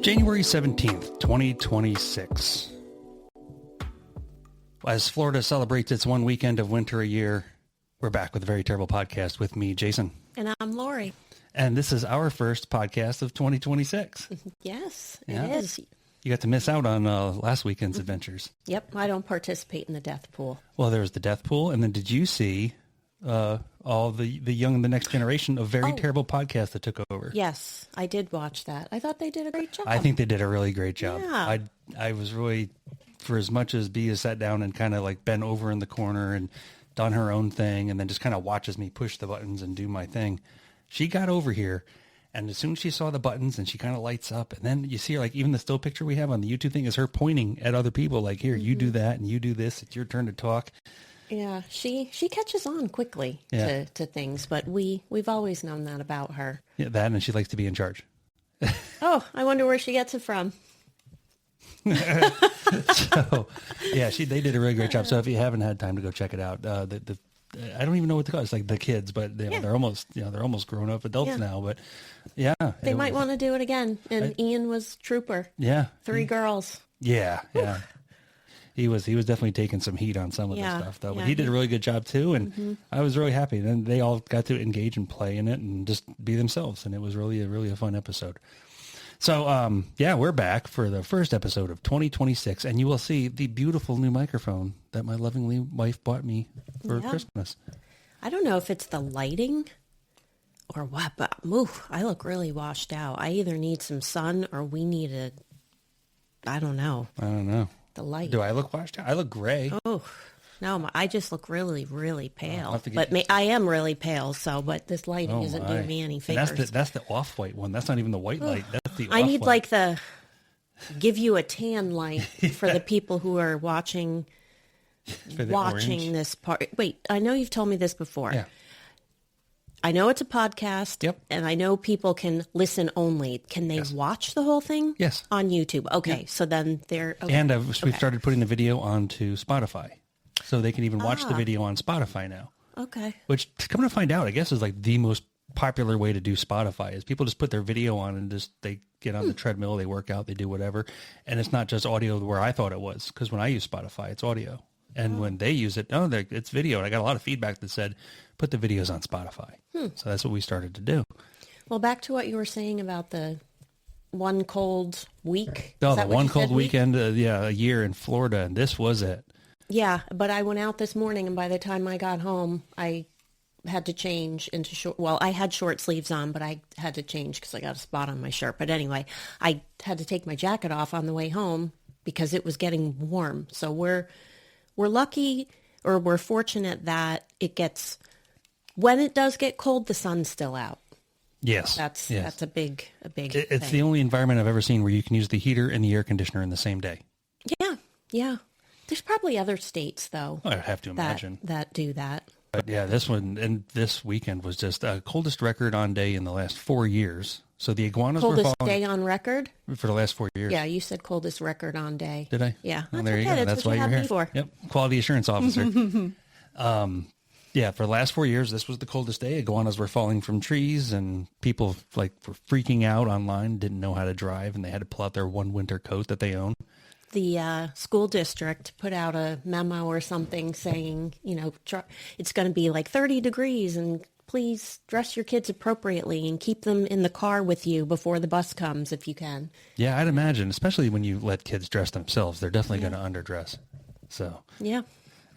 January 17th, 2026. As Florida celebrates its one weekend of winter a year, we're back with a very terrible podcast with me, Jason. And I'm Laurie. And this is our first podcast of 2026. Yes, it is. You got to miss out on last weekend's adventures. Yep, I don't participate in the death pool. Well, there was the death pool, and then did you see all the young and the next generation, a very terrible podcast that took over? Yes, I did watch that. I thought they did a great job. I think they did a really great job. Yeah. I was really, for as much as Bea sat down and kind of like bent over in the corner and done her own thing and then just kind of watches me push the buttons and do my thing, she got over here. And as soon as she saw the buttons and she kind of lights up, and then you see her, like, even the still picture we have on the YouTube thing is her pointing at other people, like, here, you do that and you do this. It's your turn to talk. Yeah, she catches on quickly to things, but we've always known that about her. Yeah, that, and she likes to be in charge. Oh, I wonder where she gets it from. So, yeah, they did a really great job. So if you haven't had time to go check it out, I don't even know what to call it. It's like the kids, but they're almost grown up adults now. But yeah, they might want to do it again. And Ian was trooper. Yeah, 3 girls. Yeah, yeah. He was definitely taking some heat on some of the stuff though, but he did a really good job too, and I was really happy. And they all got to engage and play in it and just be themselves, and it was really a fun episode. So we're back for the first episode of 2026, and you will see the beautiful new microphone that my lovingly wife bought me for Christmas. I don't know if it's the lighting or what, but I look really washed out. I either need some sun or we need I don't know. The light. Do I look washed out? I look gray. Oh, no, I just look really, really pale. I am really pale, but this lighting isn't doing me any favors. That's the off-white one. That's not even the white light. That's the I need like the give you a tan light for the people who are watching this part. Wait, I know you've told me this before. Yeah. I know it's a podcast, and I know people can listen only. Can they watch the whole thing? Yes. On YouTube. Okay, so then they're... Okay. And we've started putting the video onto Spotify, so they can even watch the video on Spotify now. Okay. Which, come to find out, I guess is like the most popular way to do Spotify is people just put their video on and just they get on the treadmill, they work out, they do whatever. And it's not just audio where I thought it was, because when I use Spotify, it's audio. And when they use it, it's video. And I got a lot of feedback that said, put the videos on Spotify. So that's what we started to do. Well, back to what you were saying about the one cold week. Oh, the one cold weekend, a year in Florida, and this was it. Yeah, but I went out this morning, and by the time I got home, I had to change into short. Well, I had short sleeves on, but I had to change because I got a spot on my shirt. But anyway, I had to take my jacket off on the way home because it was getting warm. So we're lucky, or we're fortunate that when it does get cold, the sun's still out. Yes. That's a big It's thing. the only environment I've ever seen where you can use the heater and the air conditioner in the same day. Yeah. There's probably other states, though. I'd have to imagine. That do that. But yeah, this one and this weekend was just coldest record on day in the last 4 years. So the iguanas were coldest day on record? For the last 4 years. Yeah, you said coldest record on day. Did I? Yeah. Well, there you go. That's why you're here. For. Yep. Quality assurance officer. For the last 4 years, this was the coldest day. Iguanas were falling from trees, and people were freaking out online, didn't know how to drive, and they had to pull out their one winter coat that they own. The school district put out a memo or something saying, it's going to be like 30 degrees, and please dress your kids appropriately and keep them in the car with you before the bus comes if you can. Yeah, I'd imagine, especially when you let kids dress themselves, they're definitely going to underdress. So, yeah,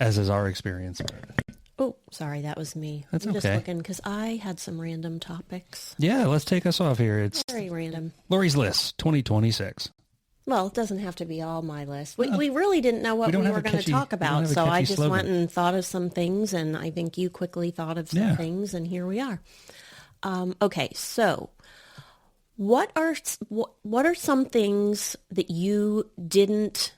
as is our experience. Oh, sorry, that was me. That's I'm okay. Just looking because I had some random topics. Yeah, let's take us off here. It's very random. Laurie's List 2026. Well, it doesn't have to be all my list. We really didn't know what we were going to talk about, so I just went and thought of some things, and I think you quickly thought of some things, and here we are. Okay, so what are some things that you didn't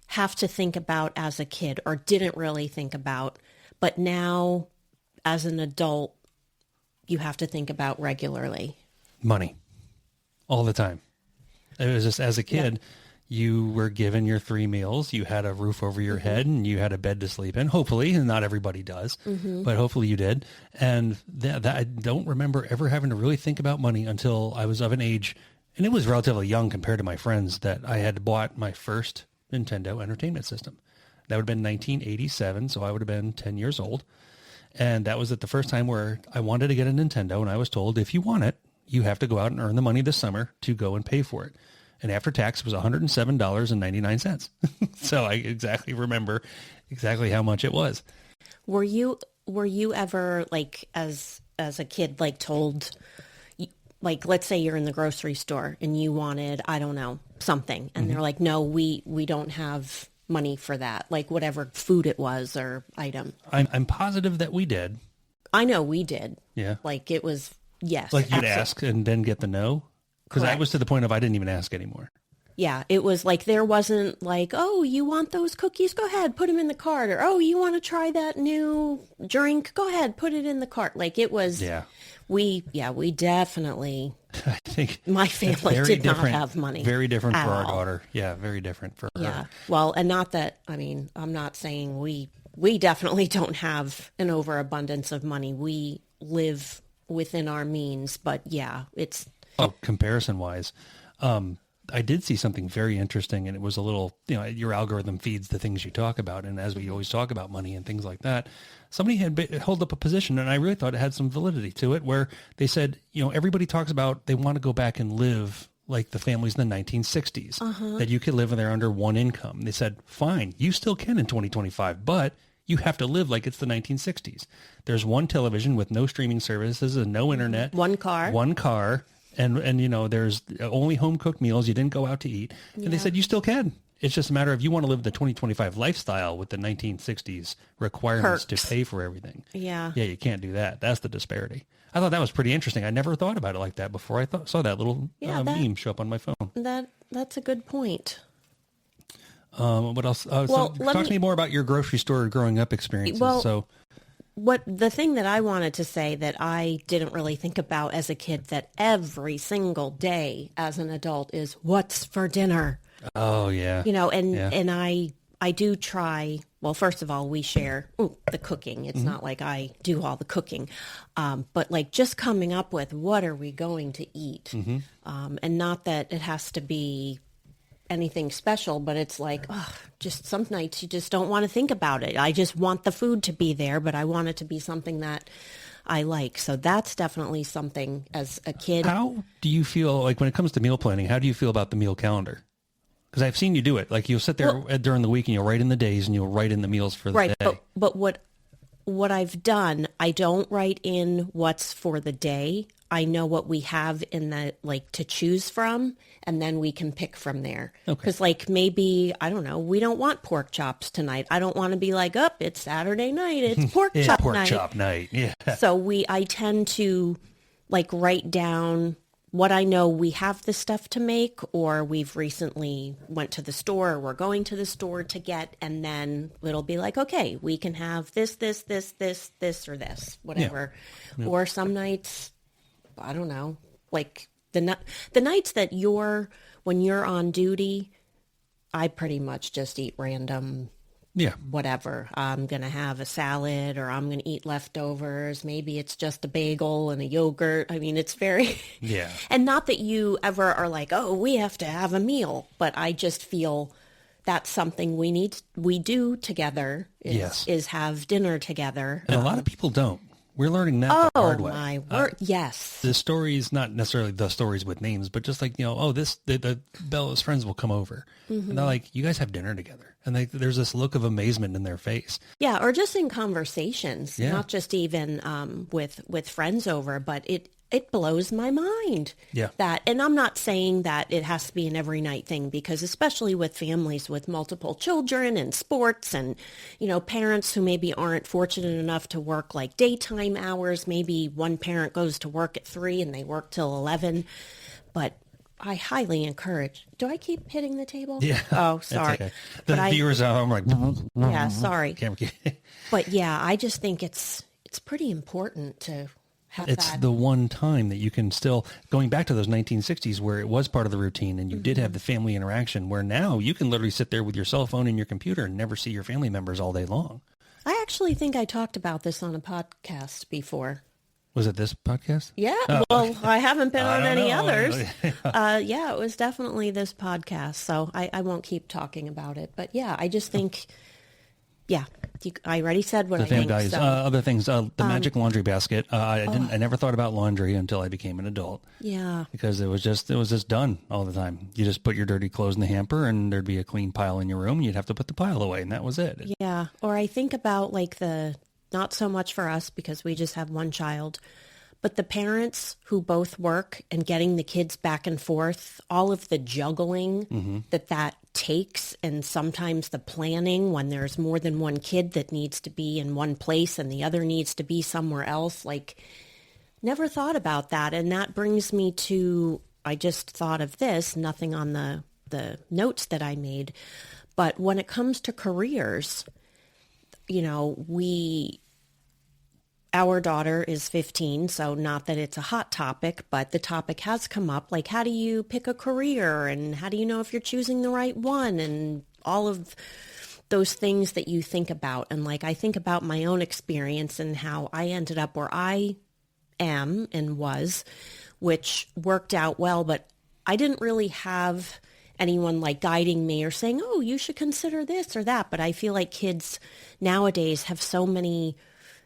have to think about as a kid or didn't really think about, but now as an adult you have to think about regularly? Money. All the time. It was just, as a kid, you were given your 3 meals, you had a roof over your head, and you had a bed to sleep in. Hopefully, and not everybody does, but hopefully you did. And that I don't remember ever having to really think about money until I was of an age And it was relatively young compared to my friends that I had bought my first Nintendo Entertainment System. That would have been 1987, so I would have been 10 years old. And that was at the first time where I wanted to get a Nintendo, and I was told, if you want it, you have to go out and earn the money this summer to go and pay for it. And after tax, it was $107.99. So I exactly remember exactly how much it was. Were you ever, like, as a kid, like, told, like, let's say you're in the grocery store and you wanted, I don't know, something, and they're like, no, we don't have money for that, like whatever food it was or item? I'm positive that we did. I know we did. Yeah. Like it was, yes. Like you'd ask and then get the no? Because I was to the point of I didn't even ask anymore. Yeah, it was like there wasn't like, oh, you want those cookies? Go ahead, put them in the cart. Or, oh, you want to try that new drink? Go ahead, put it in the cart. Like it was, we definitely, I think my family did not have money. Very different for our daughter. Yeah, very different for her. Yeah, well, and not that, I mean, I'm not saying we definitely don't have an overabundance of money. We live within our means, but yeah, it's... Oh, comparison-wise, I did see something very interesting, and it was a little, your algorithm feeds the things you talk about, and as we always talk about money and things like that, somebody had held up a position, and I really thought it had some validity to it, where they said, everybody talks about they want to go back and live like the families in the 1960s, that you could live there under one income. They said, fine, you still can in 2025, but you have to live like it's the 1960s. There's one television with no streaming services and no internet. One car. And there's only home-cooked meals. You didn't go out to eat. And they said you still can. It's just a matter of you want to live the 2025 lifestyle with the 1960s requirements to pay for everything. Yeah. Yeah, you can't do that. That's the disparity. I thought that was pretty interesting. I never thought about it like that before. I saw that little meme show up on my phone. That's a good point. What else? Talk to me more about your grocery store growing up experiences. Well, what the thing that I wanted to say that I didn't really think about as a kid that every single day as an adult is what's for dinner. Oh yeah. And I do try, well, first of all, we share the cooking. It's not like I do all the cooking, but like just coming up with what are we going to eat? And not that it has to be anything special, but it's like, just some nights you just don't want to think about it. I just want the food to be there, but I want it to be something that I like. So that's definitely something as a kid. How do you feel like when it comes to meal planning, how do you feel about the meal calendar? Because I've seen you do it. Like you'll sit there during the week and you'll write in the days and you'll write in the meals for the day. But what I've done, I don't write in what's for the day. I know what we have in the, like, to choose from, and then we can pick from there. Because, like, maybe, I don't know, we don't want pork chops tonight. I don't want to be like, it's Saturday night, it's pork chop night. Pork chop night, yeah. So I tend to, like, write down what I know we have the stuff to make, or we've recently went to the store, or we're going to the store to get, and then it'll be like, okay, we can have this, or this, whatever. Yeah. Or some nights, I don't know, like the nights that when you're on duty, I pretty much just eat random, whatever. I'm going to have a salad, or I'm going to eat leftovers. Maybe it's just a bagel and a yogurt. I mean, it's very, and not that you ever are like, we have to have a meal, but I just feel that's something we do together is have dinner together. And a lot of people don't. We're learning that the hard way. Oh, my word. Yes. The stories, not necessarily the stories with names, but just like, the Bella's friends will come over. And they're like, you guys have dinner together. And there's this look of amazement in their face. Yeah, or just in conversations, not just even with friends over, but it blows my mind. Yeah. And I'm not saying that it has to be an every night thing, because especially with families with multiple children and sports and, parents who maybe aren't fortunate enough to work like daytime hours. Maybe one parent goes to work at 3 and they work till 11. But I highly encourage. Do I keep hitting the table? Yeah. Oh, sorry. Okay. The viewers are I'm like. Yeah, sorry. But yeah, I just think it's pretty important to. It's the one time that you can still, going back to those 1960s where it was part of the routine and you did have the family interaction, where now you can literally sit there with your cell phone and your computer and never see your family members all day long. I actually think I talked about this on a podcast before. Was it this podcast? Yeah. Oh. Well, I haven't been on any others. Yeah, it was definitely this podcast. So I won't keep talking about it. But yeah, I just think, I already said what I think. Values. So. Other things, the magic laundry basket. I never thought about laundry until I became an adult. Yeah. Because it was just done all the time. You just put your dirty clothes in the hamper and there'd be a clean pile in your room. You'd have to put the pile away and that was it. Yeah. Or I think about like not so much for us because we just have one child, but the parents who both work and getting the kids back and forth, all of the juggling that takes, and sometimes the planning when there's more than one kid that needs to be in one place and the other needs to be somewhere else. Like, never thought about that. And that brings me to, I just thought of this, nothing on the notes that I made, but when it comes to careers, our daughter is 15, so not that it's a hot topic, but the topic has come up. Like, how do you pick a career and how do you know if you're choosing the right one and all of those things that you think about. And like, I think about my own experience and how I ended up where I am and was, which worked out well, but I didn't really have anyone like guiding me or saying, oh, you should consider this or that. But I feel like kids nowadays have so many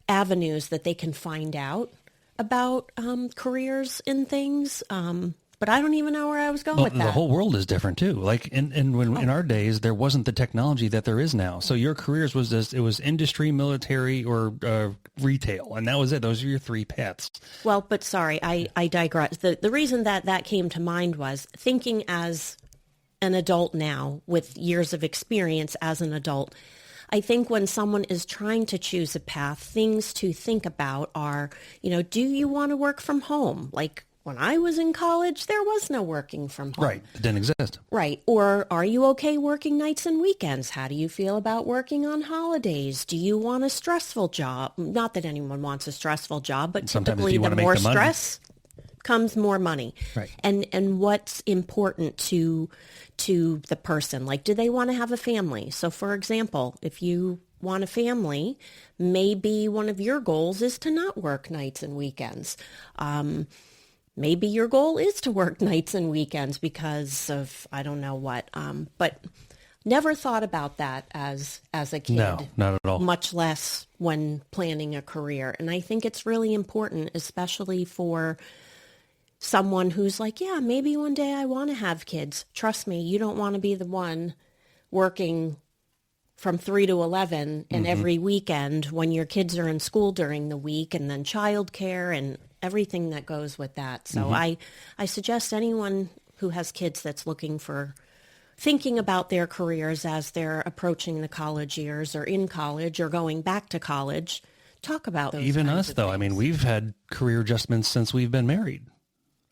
avenues that they can find out about careers and things. But I don't even know where I was going with that. The whole world is different too. Like in our days, there wasn't the technology that there is now. So your careers was it was industry, military, or retail, and that was it. Those are your three paths. Well, but sorry, I digress. The reason that came to mind was thinking as an adult now with years of experience as an adult. I think when someone is trying to choose a path, things to think about are, do you want to work from home? Like when I was in college, there was no working from home. Right. It didn't exist. Right. Or are you okay working nights and weekends? How do you feel about working on holidays? Do you want a stressful job? Not that anyone wants a stressful job, but typically the more stress comes more money. Right. And what's important to the person? Like, do they want to have a family? So for example, if you want a family, maybe one of your goals is to not work nights and weekends. Maybe your goal is to work nights and weekends because of, I don't know what, but never thought about that as a kid. No, not at all. Much less when planning a career. And I think it's really important, especially for someone who's like, yeah, maybe one day I want to have kids. Trust me, you don't want to be the one working from 3 to 11 and every weekend when your kids are in school during the week, and then childcare and everything that goes with that. So I suggest anyone who has kids that's thinking about their careers as they're approaching the college years or in college or going back to college, talk about those. Even us, though. I mean, we've had career adjustments since we've been married.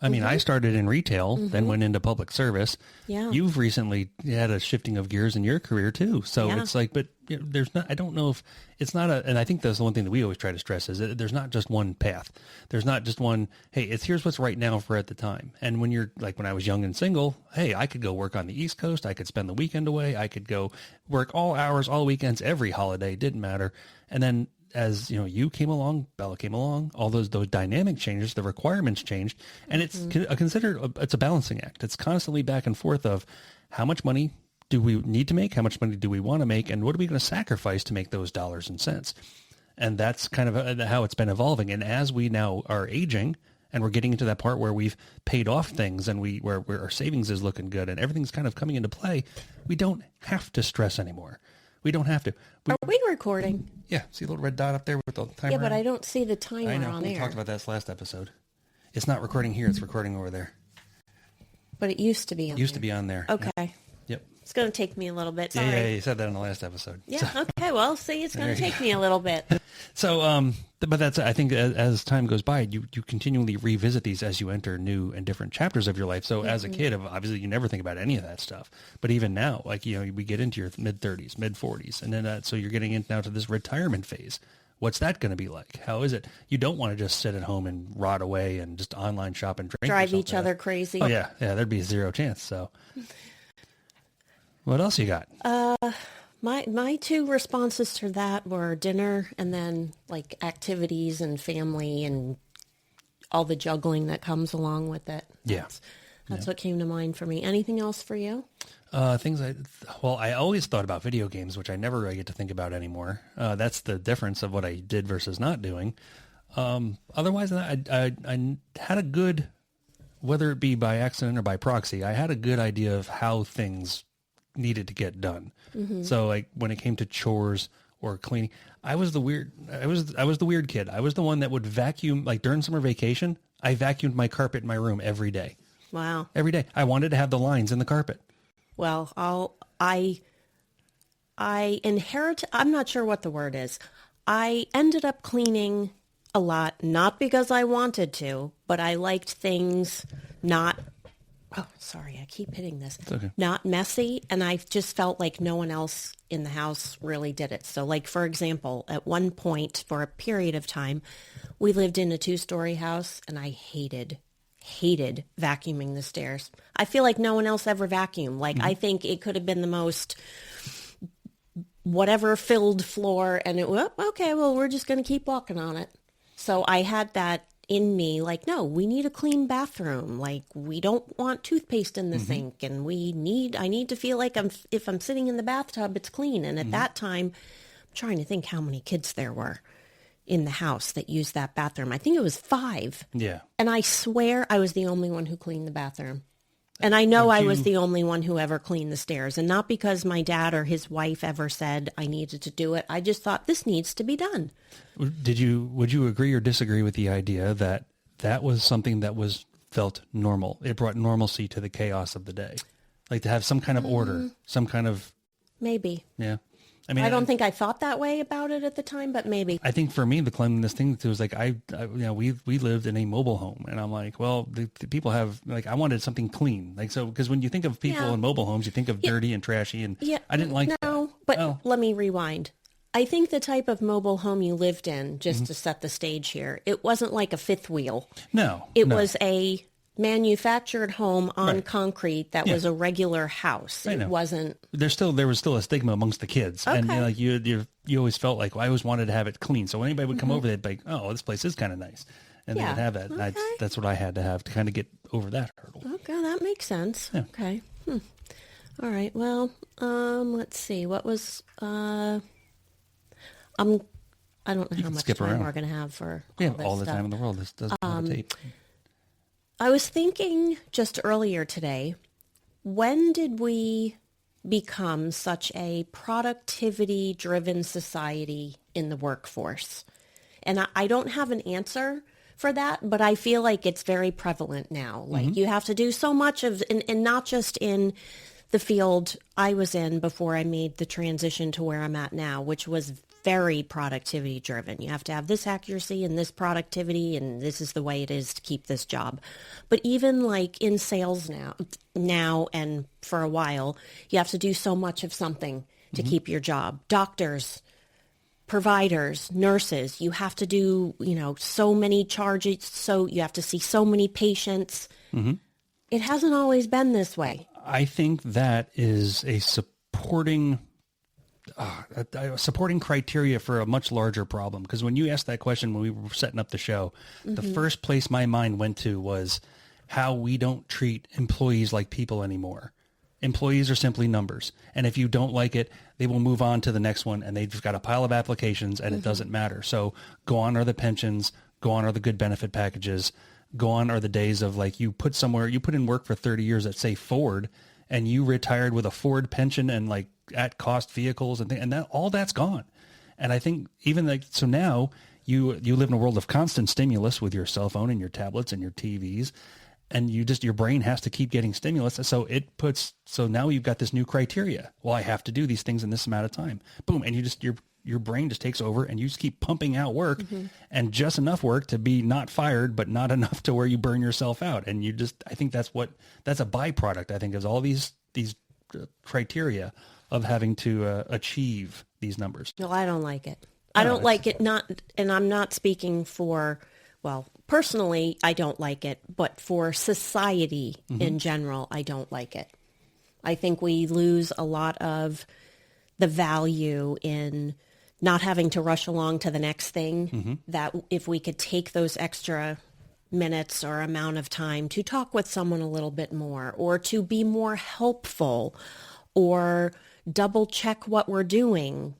I mean, I started in retail, then went into public service. Yeah. You've recently had a shifting of gears in your career too. So it's like, but there's not, I don't know if it's not and I think that's the one thing that we always try to stress is that there's not just one path. There's not just one, hey, here's what's right now for at the time. And when you're like, when I was young and single, hey, I could go work on the East Coast. I could spend the weekend away. I could go work all hours, all weekends, every holiday, didn't matter. And then as you came along, Bella came along, all those dynamic changes, the requirements changed, and it's it's a balancing act. It's constantly back and forth of how much money do we need to make, how much money do we want to make, and what are we going to sacrifice to make those dollars and cents? And that's kind of how it's been evolving. And as we now are aging and we're getting into that part where we've paid off things and where our savings is looking good and everything's kind of coming into play, we don't have to stress anymore. We don't have to. Are we recording? Yeah. See a little red dot up there with the timer? Yeah, but I don't see the timer on there. We talked about that last episode. It's not recording here. It's recording over there. But it used to be on there. Used to be on there. Okay. Yep. It's going to take me a little bit. Sorry. Yeah, you said that in the last episode. Yeah, okay. Well, see, it's going to take me a little bit. So, but that's, I think as time goes by, you continually revisit these as you enter new and different chapters of your life. So as a kid, obviously you never think about any of that stuff. But even now, like, we get into your mid-30s, mid-40s, and then so you're getting into now to this retirement phase. What's that going to be like? How is it? You don't want to just sit at home and rot away and just online shop and drink. Drive each other crazy. Oh, yeah. Yeah, there'd be zero chance. So what else you got? My two responses to that were dinner and then like activities and family and all the juggling that comes along with it. That's what came to mind for me. Anything else for you? I always thought about video games, which I never really get to think about anymore. That's the difference of what I did versus not doing. Otherwise, I had a good, whether it be by accident or by proxy, I had a good idea of how things needed to get done. Mm-hmm. So like when it came to chores or cleaning, I was the weird kid. I was the one that would vacuum, like during summer vacation, I vacuumed my carpet in my room every day. Wow. Every day. I wanted to have the lines in the carpet. Well, I inherit, I'm not sure what the word is. I ended up cleaning a lot, not because I wanted to, but I liked things not, I keep hitting this. It's okay. Not messy, and I just felt like no one else in the house really did it. So like, for example, at one point for a period of time, we lived in a 2-story house, and I hated vacuuming the stairs. I feel like no one else ever vacuumed. Like, I think it could have been the most whatever filled floor, and we're just going to keep walking on it. So I had that in me, like, no, we need a clean bathroom. Like, we don't want toothpaste in the sink, and I need to feel like if I'm sitting in the bathtub, it's clean. And at that time, I'm trying to think how many kids there were in the house that used that bathroom. I think it was 5. Yeah. And I swear I was the only one who cleaned the bathroom. And I know I was the only one who ever cleaned the stairs. And not because my dad or his wife ever said I needed to do it. I just thought this needs to be done. Would you agree or disagree with the idea that that was something that was felt normal? It brought normalcy to the chaos of the day. Like to have some kind of order, some kind of... Maybe. Yeah. I mean, I don't think I thought that way about it at the time, but maybe. I think for me, the cleanliness thing was like, we lived in a mobile home, and I'm like, well, the people have, like, I wanted something clean. Like, so, because when you think of people in mobile homes, you think of dirty and trashy, and I didn't like that. No, but let me rewind. I think the type of mobile home you lived in, just to set the stage here, it wasn't like a fifth wheel. No. It was a manufactured home on concrete that was a regular house. It wasn't. There was still a stigma amongst the kids, and like you always felt like, well, I always wanted to have it clean. So when anybody would come over, they'd be like, oh, this place is kind of nice, and they would have that. Okay. That's what I had to have to kind of get over that hurdle. Okay, that makes sense. Yeah. Okay. All right. Well, let's see. What was I don't know how much time we're going to have for all the time in the world. This doesn't have a tape. I was thinking just earlier today, when did we become such a productivity-driven society in the workforce? And I don't have an answer for that, but I feel like it's very prevalent now. Like you have to do so much of, and not just in the field I was in before I made the transition to where I'm at now, which was very productivity driven. You have to have this accuracy and this productivity, and this is the way it is to keep this job. But even like in sales now and for a while, you have to do so much of something to keep your job. Doctors, providers, nurses, you have to do, so many charges. So you have to see so many patients. It hasn't always been this way. I think that is a supporting criteria for a much larger problem. Because when you asked that question when we were setting up the show, the first place my mind went to was how we don't treat employees like people anymore. Employees are simply numbers. And if you don't like it, they will move on to the next one, and they've just got a pile of applications, and it doesn't matter. So go on are the pensions, go on are the good benefit packages, go on are the days of like you put in work for 30 years at, say, Ford, and you retired with a Ford pension and like at cost vehicles and that all that's gone. And I think even like, so now you live in a world of constant stimulus with your cell phone and your tablets and your TVs, and your brain has to keep getting stimulus. So now you've got this new criteria. Well, I have to do these things in this amount of time. Boom. And your brain just takes over, and you just keep pumping out work and just enough work to be not fired, but not enough to where you burn yourself out. And I think that's a byproduct, I think, is all these criteria of having to achieve these numbers. No, I don't like it. I don't like it. And I'm not speaking for, personally, I don't like it, but for society in general, I don't like it. I think we lose a lot of the value in not having to rush along to the next thing, that if we could take those extra minutes or amount of time to talk with someone a little bit more, or to be more helpful, or double check what we're doing.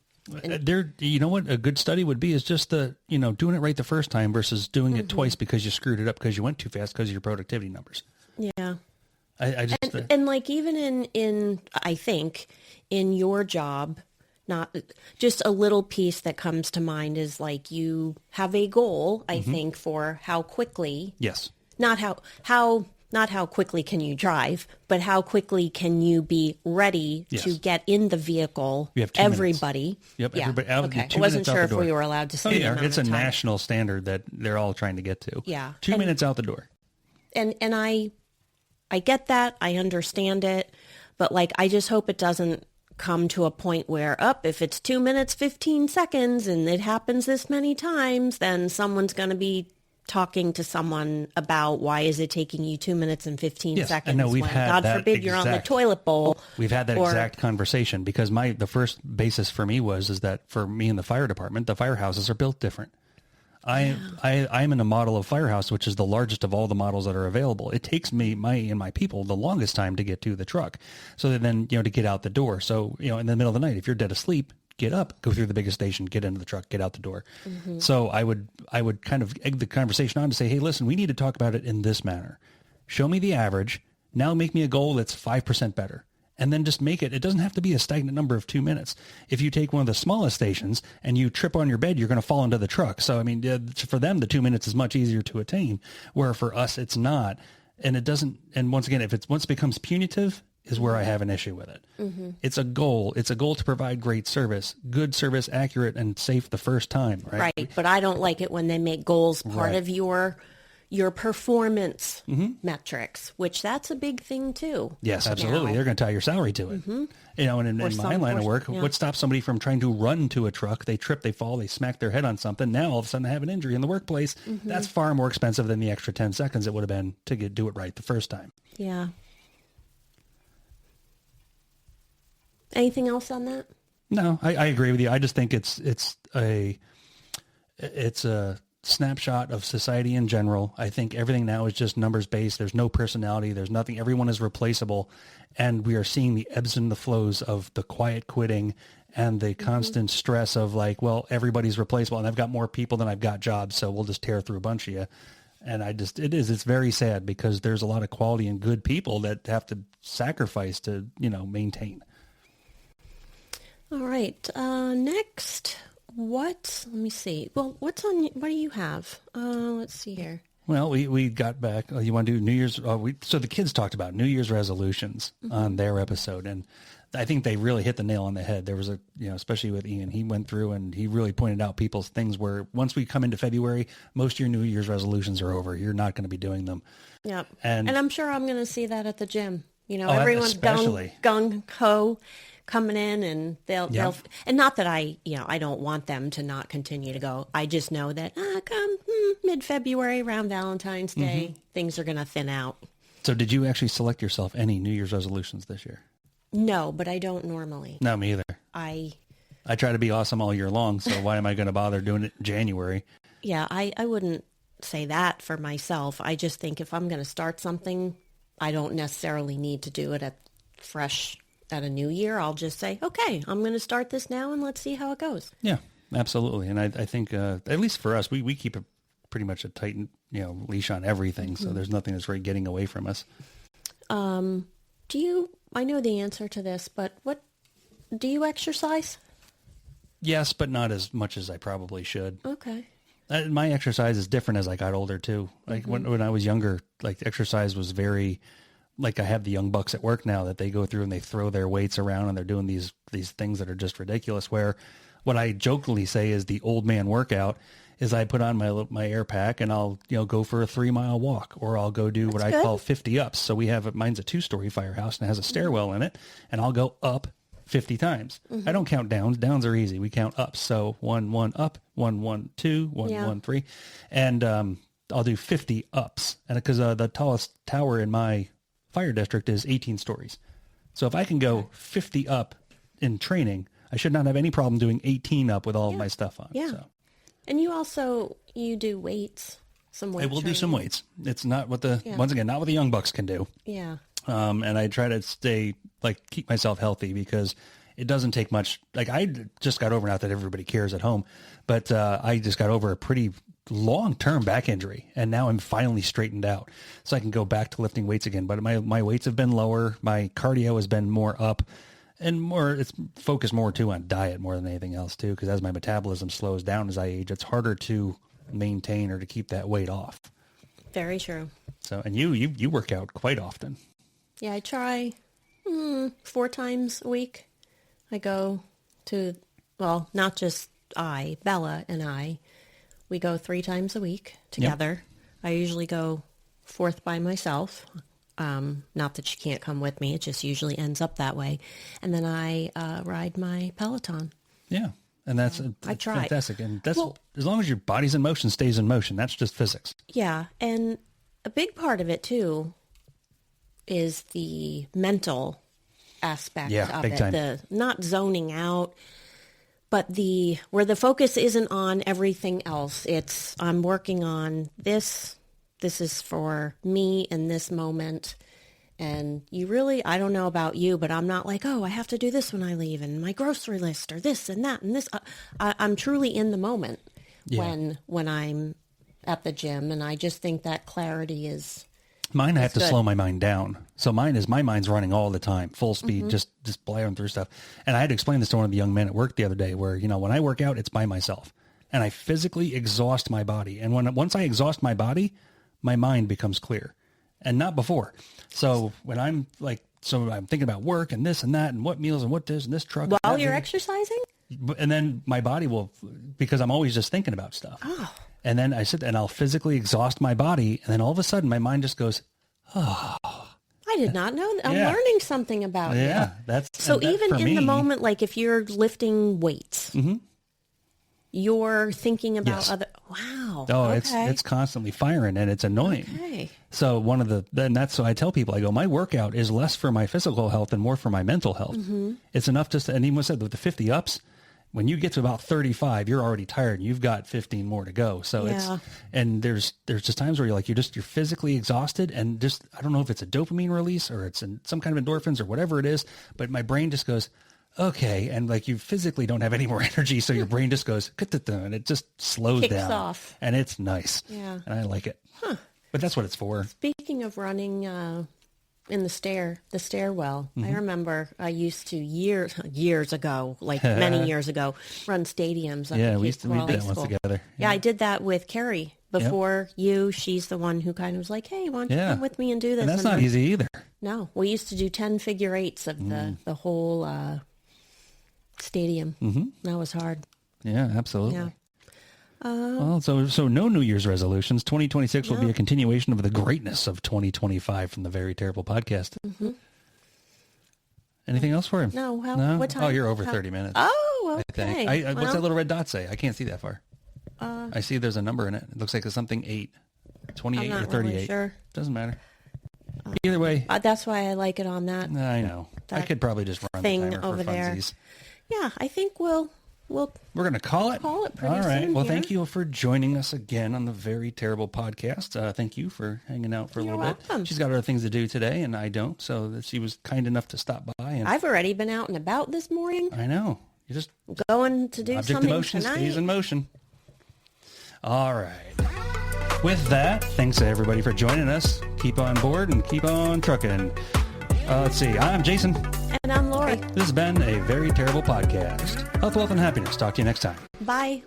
You know what a good study would be is just doing it right the first time versus doing it twice because you screwed it up because you went too fast because of your productivity numbers. Yeah. I just and like even in I think in your job, not just a little piece that comes to mind is like you have a goal, I think, for how quickly. Yes. Not how quickly can you drive, but how quickly can you be ready to get in the vehicle? You have 2 everybody. Minutes. Yep. Yeah. Everybody, okay. I wasn't sure if we were allowed to say that. It's a national standard that they're all trying to get to. Yeah. 2 minutes out the door. And I get that. I understand it. But like, I just hope it doesn't come to a point where if it's 2 minutes, 15 seconds and it happens this many times, then someone's going to be talking to someone about why is it taking you 2 minutes and 15 seconds? I know we've had God that forbid you're on the toilet bowl. We've had that exact conversation because the first basis for me is that for me in the fire department, the firehouses are built different. I'm in a model of firehouse, which is the largest of all the models that are available. It takes me and my people the longest time to get to the truck. So then, to get out the door. So, in the middle of the night, if you're dead asleep, get up, go through the biggest station, get into the truck, get out the door. So I would kind of egg the conversation on to say, hey, listen, we need to talk about it in this manner. Show me the average. Now make me a goal that's 5% better. And then just make it. It doesn't have to be a stagnant number of 2 minutes. If you take one of the smallest stations and you trip on your bed, you're going to fall into the truck. So, I mean, for them, the 2 minutes is much easier to attain, where for us, it's not. And it doesn't. And once again, once it becomes punitive is where I have an issue with it. It's a goal. It's a goal to provide great service, good service, accurate and safe the first time. Right. But I don't like it when they make goals part of your performance metrics, which that's a big thing too. Yes, absolutely. They're going to tie your salary to it. And in my line of work, what stops somebody from trying to run to a truck? They trip, they fall, they smack their head on something. Now all of a sudden they have an injury in the workplace. That's far more expensive than the extra 10 seconds it would have been to do it right the first time. Yeah. Anything else on that? No, I agree with you. I just think it's a snapshot of society in general. I think everything now is just numbers based. There's no personality. There's nothing. Everyone is replaceable. And we are seeing the ebbs and the flows of the quiet quitting and the constant stress of like, well, everybody's replaceable and I've got more people than I've got jobs. So we'll just tear through a bunch of you. And it's very sad because there's a lot of quality and good people that have to sacrifice to, maintain. All right. Next, let me see. Well, what do you have? Let's see here. Well, we got back. You want to do New Year's? So the kids talked about New Year's resolutions on their episode. And I think they really hit the nail on the head. There was especially with Ian, he went through and he really pointed out people's things where once we come into February, most of your New Year's resolutions are over. You're not going to be doing them. Yep. And I'm sure I'm going to see that at the gym. Everyone's gung-ho coming in and they'll and not that I don't want them to not continue to go. I just know that come mid-February around Valentine's Day, things are going to thin out. So did you actually select yourself any New Year's resolutions this year? No, but I don't normally. No, me either. I try to be awesome all year long, so why am I going to bother doing it in January? Yeah, I wouldn't say that for myself. I just think if I'm going to start something, I don't necessarily need to do it at a new year. I'll just say, okay, I'm going to start this now and let's see how it goes. Yeah, absolutely. And I think, at least for us, we keep pretty much a tight, leash on everything. So there's nothing that's really getting away from us. I know the answer to this, but do you exercise? Yes, but not as much as I probably should. Okay. My exercise is different as I got older too. Like when I was younger, like exercise was very, like I have the young bucks at work now that they go through and they throw their weights around and they're doing these things that are just ridiculous. Where what I jokingly say is the old man workout is I put on my air pack and I'll, go for a 3-mile walk or I'll go do what I call 50 ups. So mine's a 2-story firehouse and it has a stairwell in it and I'll go up 50 times. I don't count downs. Downs are easy. We count ups. So 1, 1 up, 1, 1, 2, 1, 1, 3. And, I'll do 50 ups. And because, the tallest tower in my fire district is 18 stories. So if I can go 50 up in training, I should not have any problem doing 18 up with all of my stuff on. Yeah. So. And you do weights. some weight I will training. do some weights. It's not what once again, not what the young bucks can do. Yeah. And I try to keep myself healthy because it doesn't take much. Like I just got over, not that everybody cares at home, but I just got over a pretty long-term back injury, and now I'm finally straightened out, so I can go back to lifting weights again. But my weights have been lower, my cardio has been more up, and it's focused more too on diet more than anything else too. Because as my metabolism slows down as I age, it's harder to maintain or to keep that weight off. Very true. So, and you work out quite often. Yeah, I try 4 times a week. I go to, well, not just Bella and I. We go 3 times a week together. Yep. I usually go 4th by myself. Not that she can't come with me. It just usually ends up that way. And then I ride my Peloton. Yeah. And that's I try. Fantastic. And that's as long as your body's in motion, stays in motion. That's just physics. Yeah. And a big part of it, too, is the mental aspect of big it. time. The not zoning out, but where the focus isn't on everything else. It's I'm working on this. This is for me in this moment. And you really, I don't know about you, but I'm not like, oh, I have to do this when I leave and my grocery list or this and that and this. I'm truly in the moment when I'm at the gym. And I just think that clarity is mine. I have to slow my mind down. So my mind's running all the time, full speed, just blaring through stuff. And I had to explain this to one of the young men at work the other day where, when I work out, it's by myself and I physically exhaust my body. And once I exhaust my body, my mind becomes clear and not before. So when I'm I'm thinking about work and this and that and what meals and what this and this truck. While you're exercising? And then my body will, because I'm always just thinking about stuff. Oh. And then I sit and I'll physically exhaust my body. And then all of a sudden my mind just goes, oh. I did not know that. I'm learning something about you. Yeah. So even in the moment, like if you're lifting weights, you're thinking about other, wow. Oh, okay. It's constantly firing and it's annoying. Okay. So so I tell people, I go, my workout is less for my physical health and more for my mental health. Mm-hmm. It's enough and even said with the 50 ups, when you get to about 35, you're already tired and you've got 15 more to go. So and there's just times where you're physically exhausted and just, I don't know if it's a dopamine release or it's some kind of endorphins or whatever it is, but my brain just goes, okay. And you physically don't have any more energy. So your brain just goes, and it just slows down off. And it's nice. Yeah. And I like it. Huh. But that's what it's for. Speaking of running, in the stairwell, I remember I used to years ago, many years ago, run stadiums. We used to do that once together. Yeah, I did that with Carrie before you. She's the one who kind of was like, hey, why don't you come with me and do this? And that's not easy either. No, we used to do 10 figure eights of the whole stadium. Mm-hmm. That was hard. Yeah, absolutely. Yeah. Well, so no New Year's resolutions. 2026 will be a continuation of the greatness of 2025 from the Very Terrible Podcast. Mm-hmm. Anything else for him? No. What time? Oh, you're over 30 minutes. Oh, okay. I think. What's that little red dot say? I can't see that far. I see there's a number in it. It looks like it's something 8, 28 or 38. Really sure. Doesn't matter. Either way. That's why I like it on that. I know. I could probably just run thing the timer over for funsies. There. Yeah, I think we're going to call it. Call it pretty All right. soon, Well, thank you for joining us again on the Very Terrible Podcast. Thank you for hanging out for a little welcome. bit. She's got other things to do today, and I don't, so she was kind enough to stop by. And I've already been out and about this morning. I know. You're just going to do object something in motion tonight. stays in motion. All right. With that, thanks to everybody for joining us. Keep on board and keep on trucking. Let's see. I'm Jason. And I'm Laurie. This has been a Very Terrible Podcast. Health, wealth, and happiness. Talk to you next time. Bye.